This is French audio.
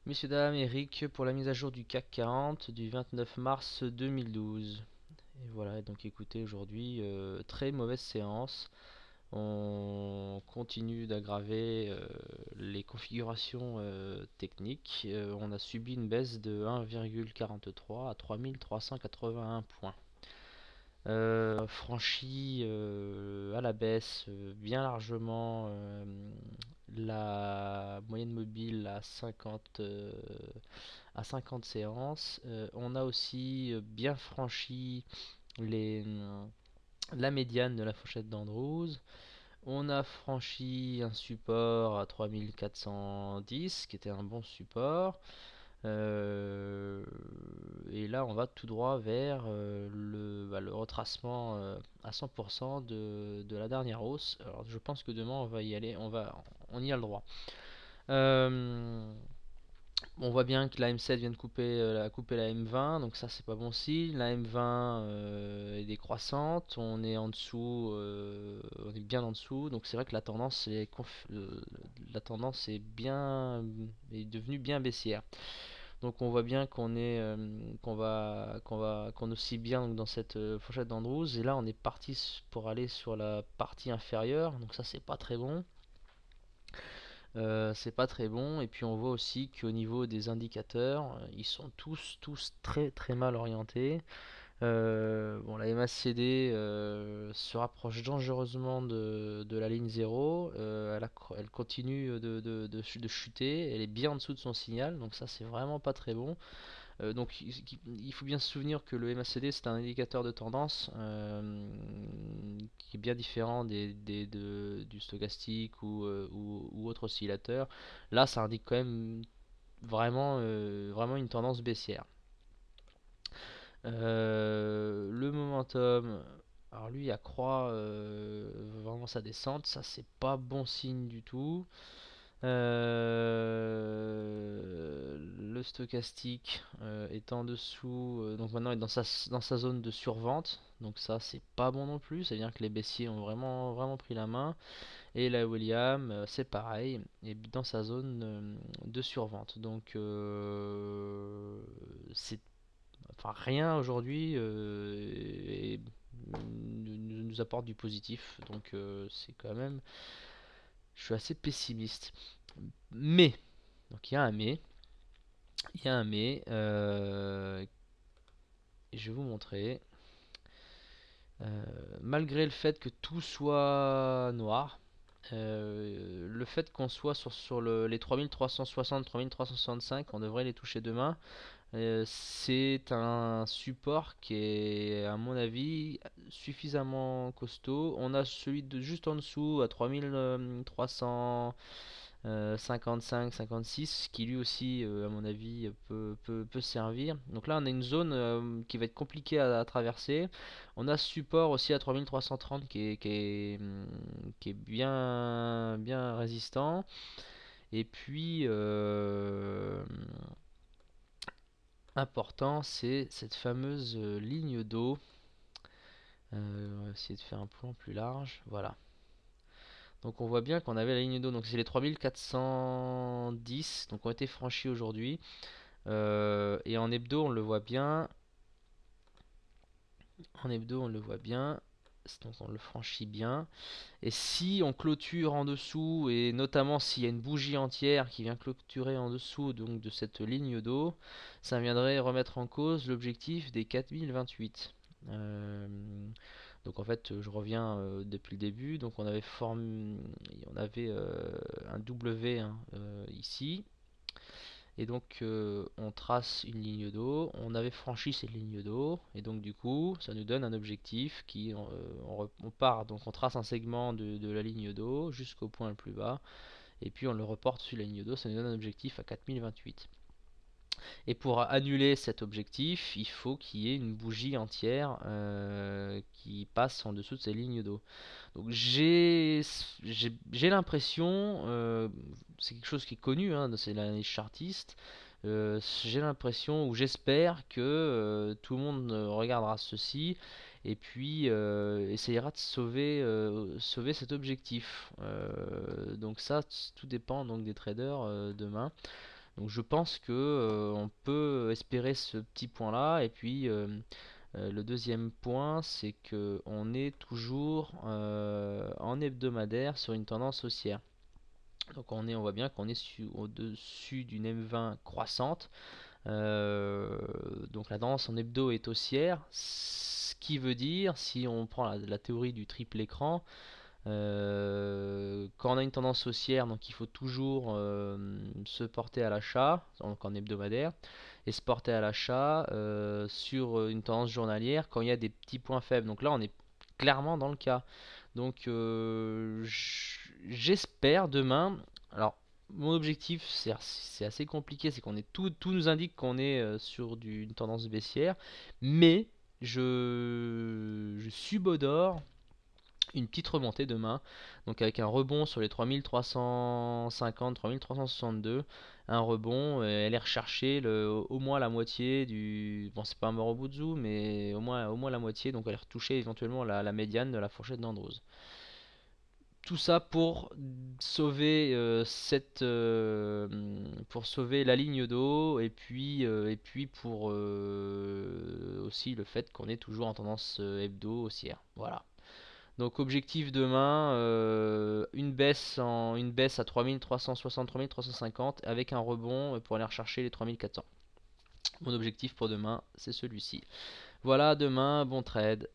Messieurs, dames, Eric pour la mise à jour du CAC 40 du 29 mars 2012. Et voilà, donc écoutez, aujourd'hui, très mauvaise séance. On continue d'aggraver les configurations techniques. On a subi une baisse de 1,43 à 3381 points. Franchi à la baisse bien largement la moyenne mobile à 50 séances. On a aussi bien franchi les, la médiane de la fourchette d'Andrews. On a franchi un support à 3410 qui était un bon support. Et là, on va tout droit vers le retracement à 100% de la dernière hausse. Alors, je pense que demain, on va y aller, on y a le droit. Euh, on voit bien que la M7 vient de couper la M20, donc ça c'est pas bon signe. La M20 est décroissante, on est en dessous, on est bien en dessous, donc c'est vrai que la tendance est devenue bien baissière. Donc on voit bien qu'on oscille bien dans cette fourchette d'Andrews, et là on est parti pour aller sur la partie inférieure, donc ça c'est pas très bon. C'est pas très bon. Et puis on voit aussi qu'au niveau des indicateurs, ils sont tous très très mal orientés. Bon, la MACD se rapproche dangereusement de la ligne 0. Elle continue de chuter. Elle est bien en dessous de son signal. Donc ça, c'est vraiment pas très bon. Donc il faut bien se souvenir que le MACD c'est un indicateur de tendance qui est bien différent du stochastique ou autre oscillateur. Là ça indique quand même vraiment une tendance baissière. Le momentum, alors lui accroît vraiment sa descente, ça c'est pas bon signe du tout. Le stochastique est en dessous, donc maintenant est dans sa zone de survente, donc ça c'est pas bon non plus, c'est à dire que les baissiers ont vraiment pris la main, et la William c'est pareil, est dans sa zone de survente, donc c'est enfin rien aujourd'hui nous apporte du positif, donc c'est quand même, je suis assez pessimiste. Mais, donc il y a un mais, il y a un mais, je vais vous montrer. Malgré le fait que tout soit noir, le fait qu'on soit sur les 3360, 3365, on devrait les toucher demain. C'est un support qui est, à mon avis, suffisamment costaud. On a celui de juste en dessous à 3300. 55, 56, qui lui aussi, à mon avis, peut servir. Donc là, on a une zone qui va être compliquée à traverser. On a ce support aussi à 3330 qui est bien résistant. Et puis, important, c'est cette fameuse ligne d'eau. On va essayer de faire un plan plus large. Voilà. Donc on voit bien qu'on avait la ligne d'eau. Donc c'est les 3410. Donc ont été franchis aujourd'hui. Et en hebdo, on le voit bien. En hebdo, on le voit bien. Donc on le franchit bien. Et si on clôture en dessous, et notamment s'il y a une bougie entière qui vient clôturer en dessous donc de cette ligne d'eau, ça viendrait remettre en cause l'objectif des 4028. Euh, donc en fait, je reviens depuis le début. Donc on avait un W hein, ici. Et donc on trace une ligne d'eau, on avait franchi cette ligne d'eau, et donc du coup ça nous donne un objectif on part, donc on trace un segment de la ligne d'eau jusqu'au point le plus bas, et puis on le reporte sur la ligne d'eau, ça nous donne un objectif à 4028. Et pour annuler cet objectif, il faut qu'il y ait une bougie entière qui passe en dessous de ces lignes d'eau. Donc j'ai l'impression, c'est quelque chose qui est connu, hein, c'est l'analyse chartiste, j'ai l'impression ou j'espère que tout le monde regardera ceci et puis essayera de sauver cet objectif. Donc ça, tout dépend donc des traders demain. Donc je pense que on peut espérer ce petit point là. Et puis le deuxième point, c'est que on est toujours en hebdomadaire sur une tendance haussière. Donc on voit bien qu'on est au-dessus d'une M20 croissante. Donc la tendance en hebdo est haussière, ce qui veut dire, si on prend la théorie du triple écran, quand on a une tendance haussière, donc il faut toujours se porter à l'achat, donc en hebdomadaire, et se porter à l'achat sur une tendance journalière quand il y a des petits points faibles. Donc là, on est clairement dans le cas. Donc j'espère demain. Alors mon objectif, c'est assez compliqué, c'est qu'on est tout nous indique qu'on est sur une tendance baissière, mais je subodore une petite remontée demain, donc avec un rebond sur les 3350, 3362, un rebond, aller rechercher au moins la moitié du, bon c'est pas un Marubozu, mais au moins la moitié, donc aller retoucher éventuellement la médiane de la fourchette d'Andrews. Tout ça sauver pour sauver la ligne d'eau et puis pour aussi le fait qu'on est toujours en tendance hebdo haussière. Voilà. Donc objectif demain, une baisse à 3360, 3350 avec un rebond pour aller rechercher les 3400. Mon objectif pour demain, c'est celui-ci. Voilà, demain, bon trade.